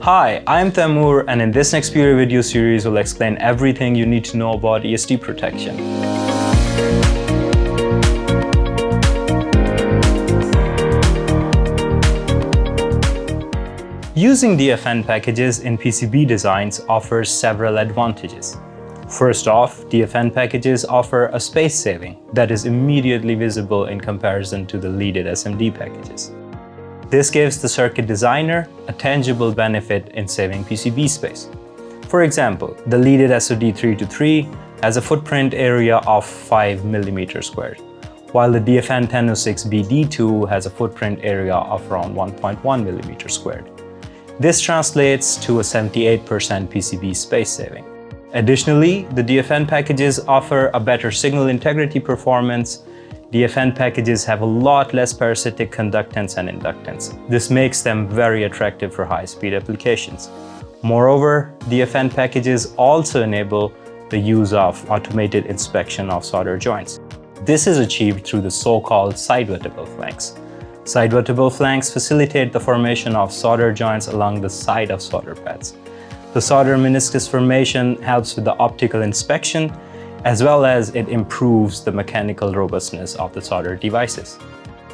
Hi, I'm Taimur, and in this Nexperia video series, we'll explain everything you need to know about ESD protection. Using DFN packages in PCB designs offers several advantages. First off, DFN packages offer a space saving that is immediately visible in comparison to the leaded SMD packages. This gives the circuit designer a tangible benefit in saving PCB space. For example, the leaded SOD323 has a footprint area of 5 mm squared, while the DFN 1006BD2 has a footprint area of around 1.1 mm squared. This translates to a 78% PCB space saving. Additionally, the DFN packages offer a better signal integrity performance. DFN packages have a lot less parasitic conductance and inductance. This makes them very attractive for high-speed applications. Moreover, DFN packages also enable the use of automated inspection of solder joints. This is achieved through the so-called side-vertical flanks. Side-vertical flanks facilitate the formation of solder joints along the side of solder pads. The solder meniscus formation helps with the optical inspection, as well as it improves the mechanical robustness of the solder devices.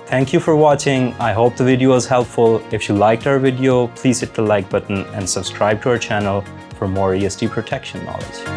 Thank you for watching. I hope the video was helpful. If you liked our video, please hit the like button and subscribe to our channel for more ESD protection knowledge.